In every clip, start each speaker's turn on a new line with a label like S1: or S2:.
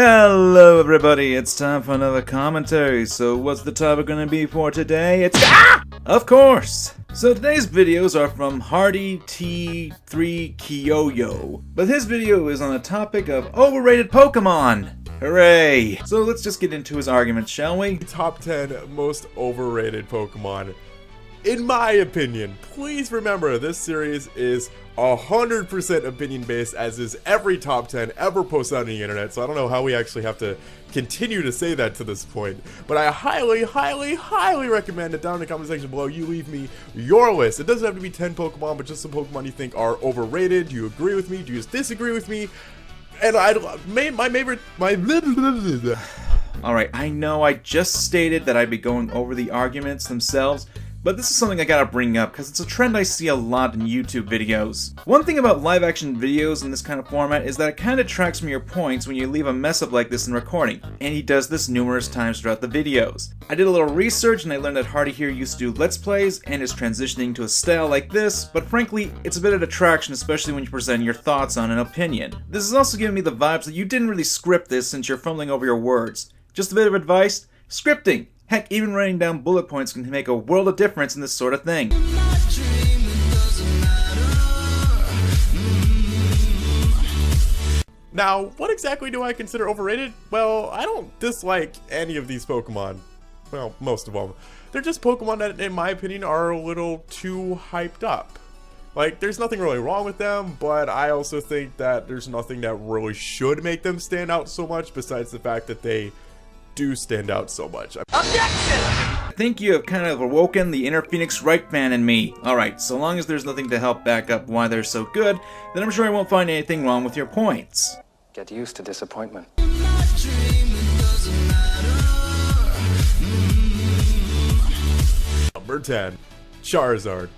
S1: Hello everybody, it's time for another commentary. So what's the topic going to be for today? It's Of course! So today's videos are from Hardy T3 Kiyoyo, but his video is on the topic of overrated Pokemon. Hooray! So let's just get into his argument, shall we?
S2: Top 10 most overrated Pokemon. In my opinion, please remember this series is 100% opinion based, as is every top 10 ever posted on the internet, so I don't know how we actually have to continue to say that to this point. But I highly recommend that down in the comment section below you leave me your list. It doesn't have to be 10 Pokemon, but just some Pokemon you think are overrated. Do you agree with me? Do you disagree with me? And
S1: Alright, I know I just stated that I'd be going over the arguments themselves, but this is something I gotta bring up because it's a trend I see a lot in YouTube videos. One thing about live action videos in this kind of format is that it kinda detracts from your points when you leave a mess up like this in recording, and he does this numerous times throughout the videos. I did a little research and I learned that Hardy here used to do Let's Plays and is transitioning to a style like this, but frankly, it's a bit of detraction, especially when you present your thoughts on an opinion. This is also giving me the vibes that you didn't really script this since you're fumbling over your words. Just a bit of advice: scripting. Heck, even writing down bullet points can make a world of difference in this sort of thing.
S2: Now, what exactly do I consider overrated? Well, I don't dislike any of these Pokemon. Well, most of them. They're just Pokemon that, in my opinion, are a little too hyped up. Like, there's nothing really wrong with them, but I also think that there's nothing that really should make them stand out so much besides the fact that they do stand out so much.
S1: I think you have kind of awoken the inner Phoenix Wright fan in me. Alright, so long as there's nothing to help back up why they're so good, then I'm sure I won't find anything wrong with your points.
S3: Get used to disappointment.
S2: Number 10, Charizard.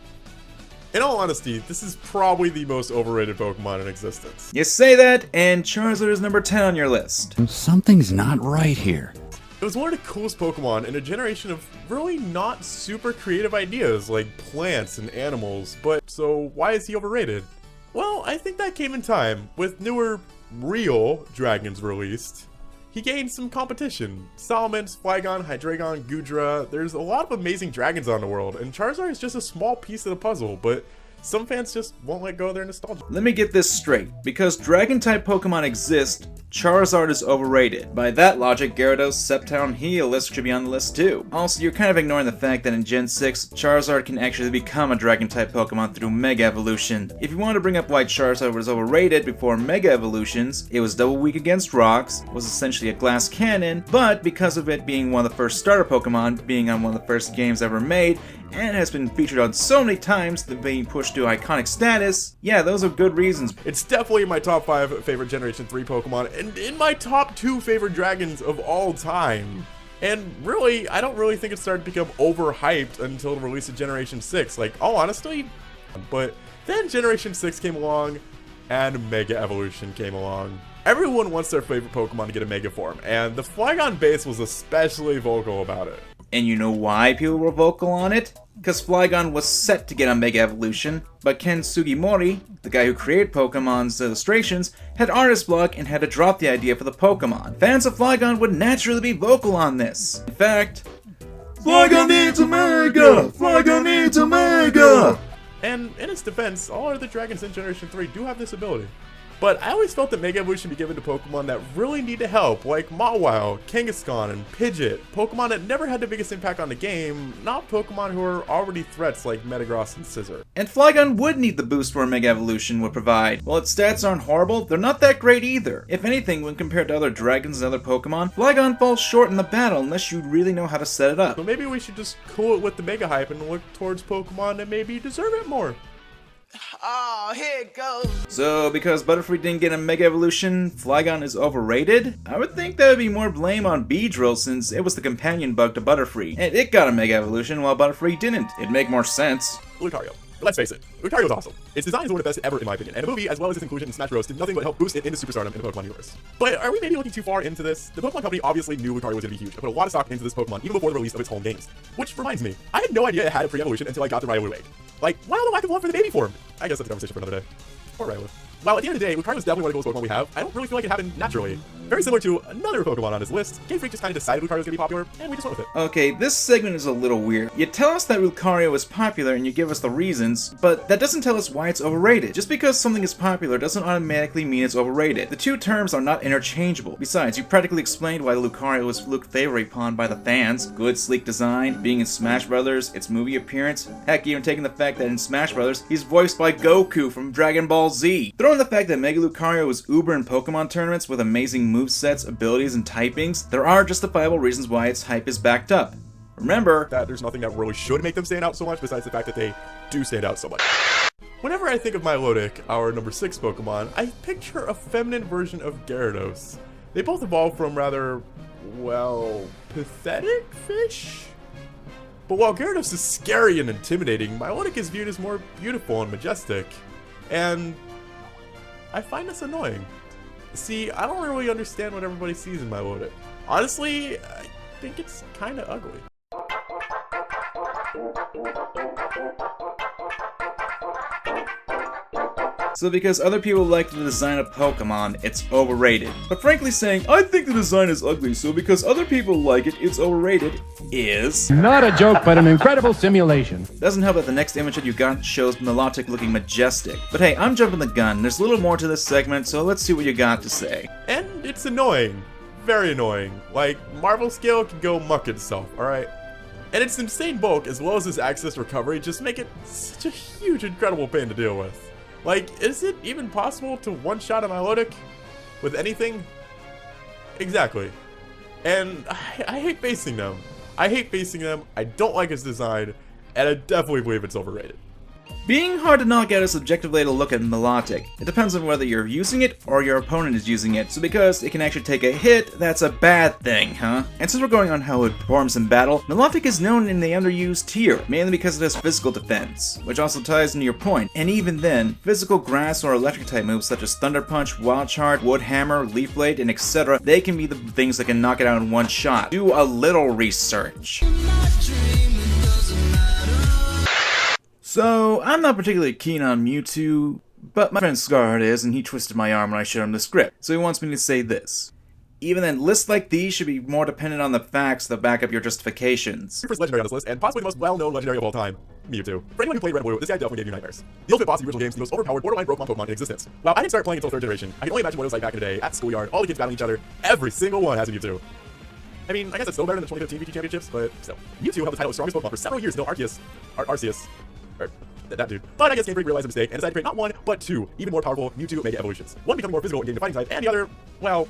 S2: In all honesty, this is probably the most overrated Pokemon in existence.
S1: You say that, and Charizard is number 10 on your list.
S4: Something's not right here.
S2: It was one of the coolest Pokemon in a generation of really not super creative ideas like plants and animals, but so why is he overrated? Well, I think that came in time. With newer, real dragons released, he gained some competition. Salamence, Flygon, Hydreigon, Goodra, there's a lot of amazing dragons on the world, and Charizard is just a small piece of the puzzle, but some fans just won't let go of their nostalgia.
S1: Let me get this straight. Because Dragon-type Pokemon exist, Charizard is overrated. By that logic, Gyarados, Sceptile, and Heliolisk should be on the list too. Also, you're kind of ignoring the fact that in Gen 6, Charizard can actually become a Dragon-type Pokemon through Mega Evolution. If you want to bring up why Charizard was overrated before Mega Evolutions, it was double weak against rocks, was essentially a glass cannon, but because of it being one of the first starter Pokemon, being on one of the first games ever made, and has been featured on so many times that being pushed to iconic status, yeah, those are good reasons.
S2: It's definitely in my top 5 favorite Generation 3 Pokemon, and in my top 2 favorite dragons of all time. And really, I don't really think it started to become overhyped until the release of Generation 6, like, all honestly. But then Generation 6 came along, and Mega Evolution came along. Everyone wants their favorite Pokemon to get a Mega form, and the Flygon base was especially vocal about it.
S1: And you know why people were vocal on it? Because Flygon was set to get a Mega Evolution, but Ken Sugimori, the guy who created Pokemon's illustrations, had artist block and had to drop the idea for the Pokemon. Fans of Flygon would naturally be vocal on this. In fact, Flygon needs a Mega! Flygon needs a Mega!
S2: And in its defense, all other dragons in Generation 3 do have this ability. But I always felt that Mega Evolution should be given to Pokemon that really need help, like Mawile, Kangaskhan, and Pidgeot. Pokemon that never had the biggest impact on the game, not Pokemon who are already threats like Metagross and Scizor.
S1: And Flygon would need the boost where Mega Evolution would provide. While its stats aren't horrible, they're not that great either. If anything, when compared to other dragons and other Pokemon, Flygon falls short in the battle unless you really know how to set it up.
S2: So maybe we should just cool it with the Mega hype and look towards Pokemon that maybe deserve it more.
S5: Oh, here it goes.
S1: So, because Butterfree didn't get a Mega Evolution, Flygon is overrated? I would think that would be more blame on Beedrill since it was the companion bug to Butterfree, and it got a Mega Evolution while Butterfree didn't. It'd make more sense.
S2: Lucario. Let's face it, Lucario is awesome. Its design is one of the best ever in my opinion, and the movie, as well as its inclusion in Smash Bros, did nothing but help boost it into superstardom in the Pokemon universe. But are we maybe looking too far into this? The Pokemon Company obviously knew Lucario was going to be huge, and put a lot of stock into this Pokemon even before the release of its home games. Which reminds me, I had no idea it had a pre-evolution until I got the Riolu egg. Like, why the lack of love for the baby form? I guess that's a conversation for another day. Or Riolu. While at the end of the day, Lucario is definitely one of the coolest Pokemon we have, I don't really feel like it happened naturally. Very similar to another Pokemon on his list, Game Freak just kind of decided Lucario was going to be popular, and we just went with it.
S1: Okay, this segment is a little weird. You tell us that Lucario is popular and you give us the reasons, but that doesn't tell us why it's overrated. Just because something is popular doesn't automatically mean it's overrated. The two terms are not interchangeable. Besides, you practically explained why Lucario was looked favorably upon by the fans. Good, sleek design, being in Smash Bros., its movie appearance, heck, even taking the fact that in Smash Bros., he's voiced by Goku from Dragon Ball Z. Throw in the fact that Mega Lucario was uber in Pokemon tournaments with amazing movesets, abilities, and typings, there are justifiable reasons why its hype is backed up. Remember
S2: that there's nothing that really should make them stand out so much besides the fact that they do stand out so much. Whenever I think of Milotic, our number 6 Pokemon, I picture a feminine version of Gyarados. They both evolved from rather, well, pathetic fish? But while Gyarados is scary and intimidating, Milotic is viewed as more beautiful and majestic. And I find this annoying. See, I don't really understand what everybody sees in Milotic. Honestly, I think it's kinda ugly.
S1: So because other people like the design of Pokemon, it's overrated. But frankly saying, I think the design is ugly, so because other people like it, it's overrated, is...
S6: Not a joke, but an incredible simulation.
S1: Doesn't help that the next image that you got shows Milotic looking majestic. But hey, I'm jumping the gun. There's a little more to this segment, so let's see what you got to say.
S2: And it's annoying. Very annoying. Like, Marvel Scale can go muck itself, alright? And its insane bulk, as well as its access recovery, just make it such a huge, incredible pain to deal with. Like, is it even possible to one-shot a Milotic with anything? Exactly. And I hate facing them. I don't like its design, and I definitely believe it's overrated.
S1: Being hard to knock out a subjective way to look at Milotic. It depends on whether you're using it or your opponent is using it, so because it can actually take a hit, that's a bad thing, huh? And since we're going on how it performs in battle, Milotic is known in the underused tier, mainly because it has physical defense, which also ties into your point. And even then, physical grass or electric type moves such as Thunder Punch, Wild Charge, Wood Hammer, Leaf Blade, and etc., they can be the things that can knock it out in one shot. Do a little research. So, I'm not particularly keen on Mewtwo, but my friend Scarheart is, and he twisted my arm when I showed him the script, so he wants me to say this. Even then, lists like these should be more dependent on the facts that back up your justifications.
S2: First legendary on this list, and possibly the most well-known legendary of all time, Mewtwo. For anyone who played Red and Blue, this guy definitely gave you nightmares. The ultimate boss of the original games, the most overpowered borderline broke Pokemon in existence. While I didn't start playing until 3rd generation, I can only imagine what it was like back in the day, at the schoolyard, all the kids battling each other, every single one has a Mewtwo. I mean, I guess it's still better than the 2015 VG Championships, but still. Mewtwo held the title of strongest Pokemon for several years until Arceus, that dude. But I guess Game Freak realized a mistake and decided to create not one, but two even more powerful Mewtwo Mega Evolutions. One becoming more physical and gaining the fighting type, and the other, well...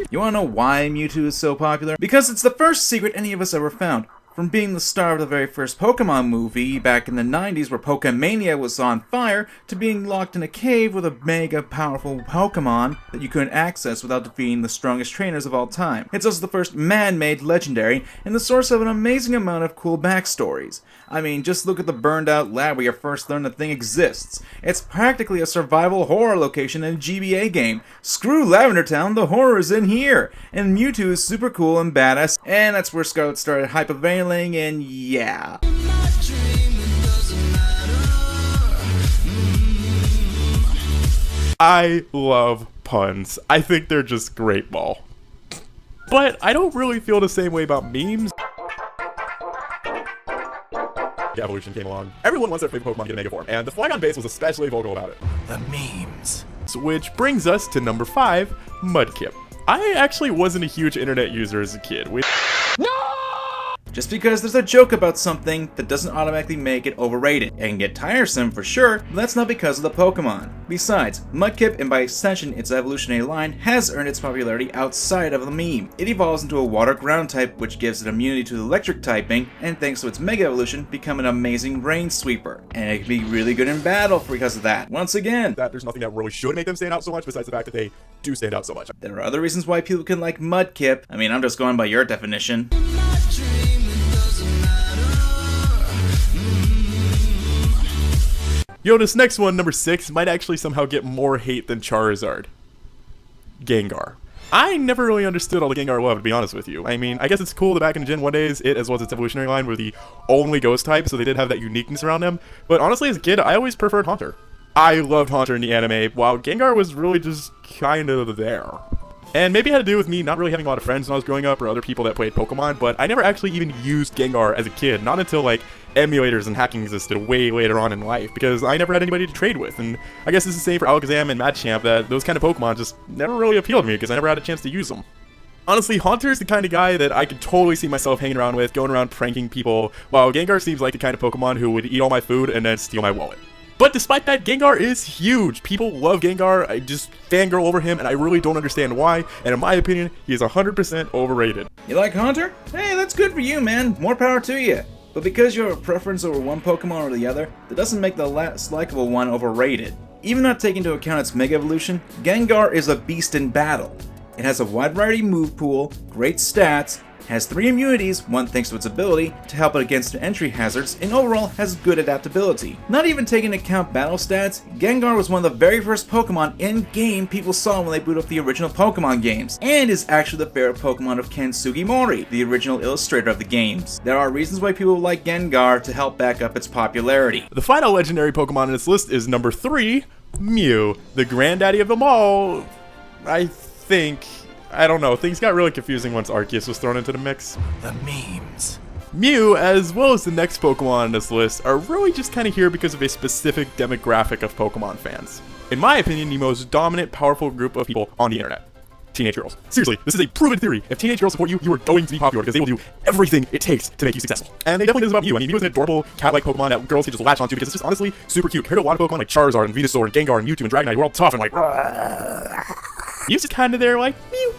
S1: You wanna know why Mewtwo is so popular? Because it's the first secret any of us ever found. From being the star of the very first Pokemon movie back in the 90s where Pokemania was on fire, to being locked in a cave with a mega powerful Pokemon that you couldn't access without defeating the strongest trainers of all time. It's also the first man-made legendary, and the source of an amazing amount of cool backstories. I mean, just look at the burned out lab where you first learn the thing exists. It's practically a survival horror location in a GBA game. Screw Lavender Town, the horror is in here! And Mewtwo is super cool and badass, and that's where Scarlet started hyperveiling, and yeah.
S2: I love puns. I think they're just great ball. But I don't really feel the same way about memes. Evolution came along. Everyone wants their favorite Pokemon to get a Mega Form, and the Flygon base was especially vocal about it.
S4: The memes.
S2: So, which brings us to number 5, Mudkip. I actually wasn't a huge internet user as a kid.
S1: Just because there's a joke about something, that doesn't automatically make it overrated. It can get tiresome for sure, but that's not because of the Pokemon. Besides, Mudkip, and by extension its evolutionary line, has earned its popularity outside of the meme. It evolves into a water ground type, which gives it immunity to the electric typing, and thanks to its Mega Evolution, become an amazing rain sweeper. And it can be really good in battle because of that. Once again,
S2: that there's nothing that really should make them stand out so much besides the fact that they do stand out so much.
S1: There are other reasons why people can like Mudkip. I mean, I'm just going by your definition.
S2: Yo, this next one, number 6, might actually somehow get more hate than Charizard. Gengar. I never really understood all the Gengar love, to be honest with you. I mean, I guess it's cool that back in Gen 1 days, it, as well as its evolutionary line, were the only ghost type, so they did have that uniqueness around them. But honestly, as a kid, I always preferred Haunter. I loved Haunter in the anime, while Gengar was really just kind of there. And maybe it had to do with me not really having a lot of friends when I was growing up or other people that played Pokemon, but I never actually even used Gengar as a kid, not until like emulators and hacking existed way later on in life, because I never had anybody to trade with. And I guess it's the same for Alakazam and Machamp, that those kind of Pokemon just never really appealed to me because I never had a chance to use them. Honestly, Haunter's the kind of guy that I could totally see myself hanging around with, going around pranking people, while Gengar seems like the kind of Pokemon who would eat all my food and then steal my wallet. But despite that, Gengar is huge. People love Gengar. I just fangirl over him, and I really don't understand why. And in my opinion, he is 100% overrated.
S1: You like Haunter? Hey, that's good for you, man. More power to you. But because you have a preference over one Pokemon or the other, that doesn't make the less likable one overrated. Even not taking into account its Mega Evolution, Gengar is a beast in battle. It has a wide variety move pool, great stats, has 3 immunities, one thanks to its ability to help it against entry hazards, and overall has good adaptability. Not even taking into account battle stats, Gengar was one of the very first Pokemon in-game people saw when they boot up the original Pokemon games, and is actually the favorite Pokemon of Ken Sugimori, the original illustrator of the games. There are reasons why people like Gengar to help back up its popularity.
S2: The final legendary Pokemon in this list is number 3, Mew, the granddaddy of them all, I think. I don't know, things got really confusing once Arceus was thrown into the mix.
S5: The memes.
S2: Mew, as well as the next Pokemon on this list, are really just kind of here because of a specific demographic of Pokemon fans. In my opinion, the most dominant, powerful group of people on the internet. Teenage girls. Seriously, this is a proven theory. If teenage girls support you, you are going to be popular because they will do everything it takes to make you successful. And they definitely do this about Mew. I mean, Mew is an adorable cat-like Pokemon that girls can just latch onto because it's just honestly super cute. Compared to a lot of Pokemon like Charizard and Venusaur and Gengar and Mewtwo and Dragonite, who are all tough and like... Mew's just kind of there like, Mew.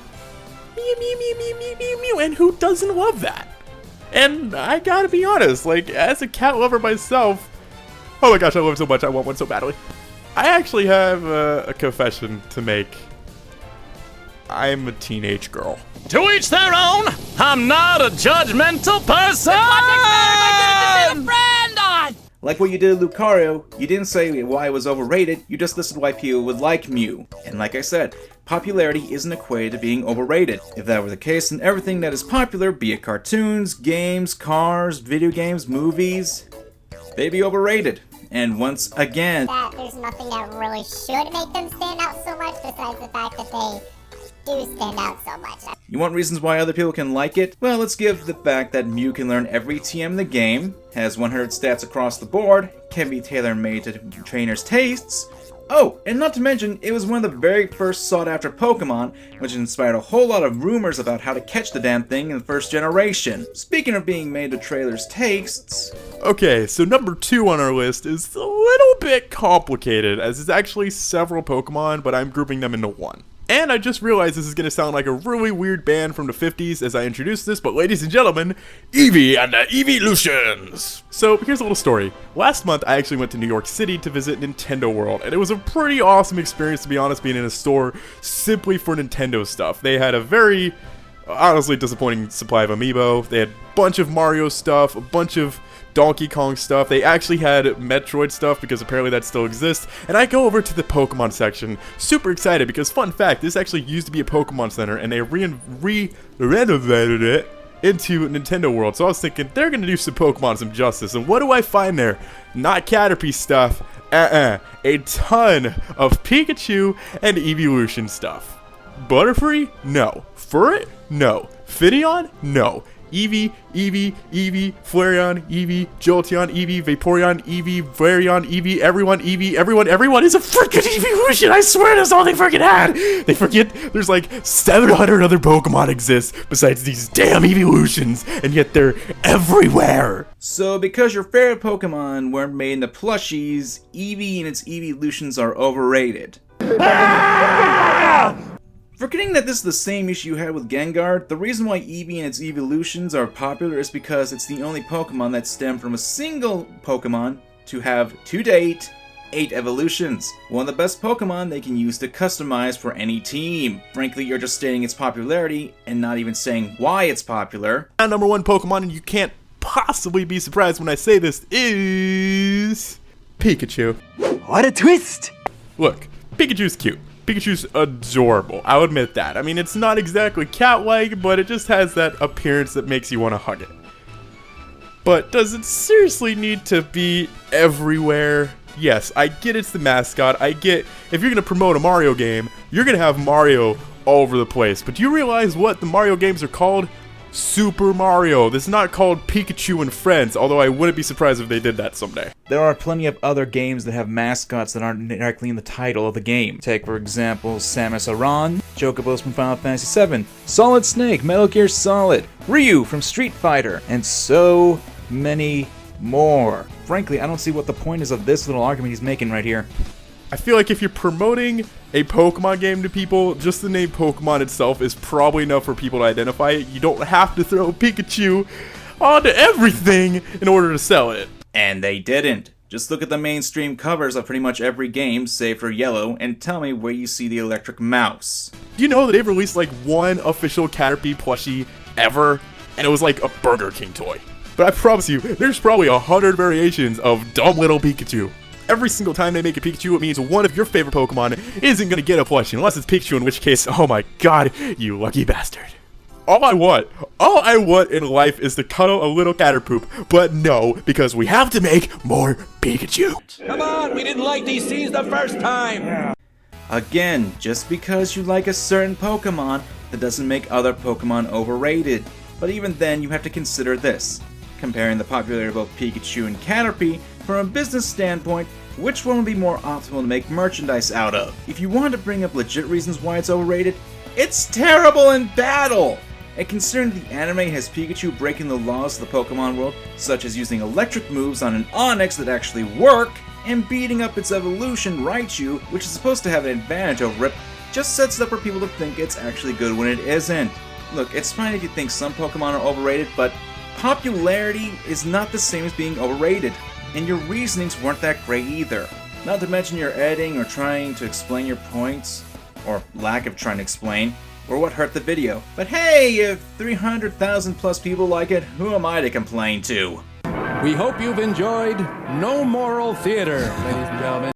S2: Mew, mew, mew, mew, mew, mew, mew, and who doesn't love that? And I gotta be honest, like, as a cat lover myself, oh my gosh, I love it so much, I want one so badly. I actually have a confession to make. I'm a teenage girl.
S7: To each their own. I'm not a judgmental person.
S1: Like what you did with Lucario, you didn't say why it was overrated, you just listed why people would like Mew. And like I said, popularity isn't equated to being overrated. If that were the case, then everything that is popular, be it cartoons, games, cars, video games, movies, they'd be overrated. And once again,
S8: that there's nothing that really should make them stand out so much besides the fact that they do stand out so much.
S1: You want reasons why other people can like it? Well, let's give the fact that Mew can learn every TM in the game, has 100 stats across the board, can be tailor-made to trainers' tastes. Oh, and not to mention, it was one of the very first sought-after Pokemon, which inspired a whole lot of rumors about how to catch the damn thing in the first generation. Speaking of being made to trailers' tastes...
S2: Okay, so number 2 on our list is a little bit complicated, as it's actually several Pokemon, but I'm grouping them into one. And I just realized this is going to sound like a really weird band from the 50s as I introduce this, but ladies and gentlemen, Eevee and the Eeveelutions! So here's a little story. Last month I actually went to New York City to visit Nintendo World, and it was a pretty awesome experience, to be honest, being in a store simply for Nintendo stuff. They had a very, honestly disappointing supply of Amiibo. They had a bunch of Mario stuff, a bunch of Donkey Kong stuff. They actually had Metroid stuff because apparently that still exists. And I go over to the Pokemon section, super excited because, fun fact, this actually used to be a Pokemon Center and they renovated it into Nintendo World. So I was thinking they're gonna do some Pokemon some justice. And what do I find there? Not Caterpie stuff. A ton of Pikachu and Eeveelution stuff. Butterfree? No. Furret? No. Finneon? No. Eevee, Flareon, Eevee, Jolteon, Eevee, Vaporeon, Eevee, Vairion, Eevee, everyone is a freaking Eeveelution! I swear that's all they freaking had! They forget there's like 700 other Pokemon exist besides these damn Eeveelutions, and yet they're everywhere!
S1: So because your favorite Pokemon weren't made into plushies, Eevee and its Eeveelutions are overrated. Forgetting that this is the same issue you had with Gengar, the reason why Eevee and its Eeveelutions are popular is because it's the only Pokemon that stem from a single Pokemon to have, to date, 8 evolutions. One of the best Pokemon they can use to customize for any team. Frankly, you're just stating its popularity and not even saying why it's popular.
S2: Our number 1 Pokemon, and you can't possibly be surprised when I say this, is Pikachu.
S5: What a twist!
S2: Look, Pikachu's cute. Pikachu's adorable, I'll admit that. I mean, it's not exactly cat-like, but it just has that appearance that makes you want to hug it. But does it seriously need to be everywhere? Yes, I get it's the mascot. I get if you're gonna promote a Mario game, you're gonna have Mario all over the place. But do you realize what the Mario games are called? Super Mario. This is not called Pikachu and Friends, although I wouldn't be surprised if they did that someday.
S1: There are plenty of other games that have mascots that aren't directly in the title of the game. Take, for example, Samus Aran, Chocobos from Final Fantasy VII, Solid Snake, Metal Gear Solid, Ryu from Street Fighter, and so many more. Frankly, I don't see what the point is of this little argument he's making right here.
S2: I feel like if you're promoting a Pokemon game to people, just the name Pokemon itself is probably enough for people to identify it. You don't have to throw Pikachu onto everything in order to sell it.
S1: And they didn't. Just look at the mainstream covers of pretty much every game, save for Yellow, and tell me where you see the electric mouse.
S2: Do you know that they've released like one official Caterpie plushie ever? And it was like a Burger King toy. But I promise you, there's probably 100 variations of dumb little Pikachu. Every single time they make a Pikachu, it means one of your favorite Pokemon isn't going to get a plushie, unless it's Pikachu, in which case, oh my god, you lucky bastard. All I want in life is to cuddle a little Caterpoop, but no, because we have to make more Pikachu.
S7: Come on, we didn't like these scenes the first time.
S1: Again, just because you like a certain Pokemon, that doesn't make other Pokemon overrated. But even then, you have to consider this. Comparing the popularity of both Pikachu and Caterpie, from a business standpoint, which one would be more optimal to make merchandise out of? If you want to bring up legit reasons why it's overrated, it's terrible in battle! And considering the anime has Pikachu breaking the laws of the Pokemon world, such as using electric moves on an Onix that actually work, and beating up its evolution, Raichu, which is supposed to have an advantage over it, just sets it up for people to think it's actually good when it isn't. Look, it's fine if you think some Pokemon are overrated, but popularity is not the same as being overrated. And your reasonings weren't that great either. Not to mention your editing or trying to explain your points, or lack of trying to explain, or what hurt the video. But hey, if 300,000 plus people like it, who am I to complain to?
S6: We hope you've enjoyed No Moral Theater, ladies and gentlemen.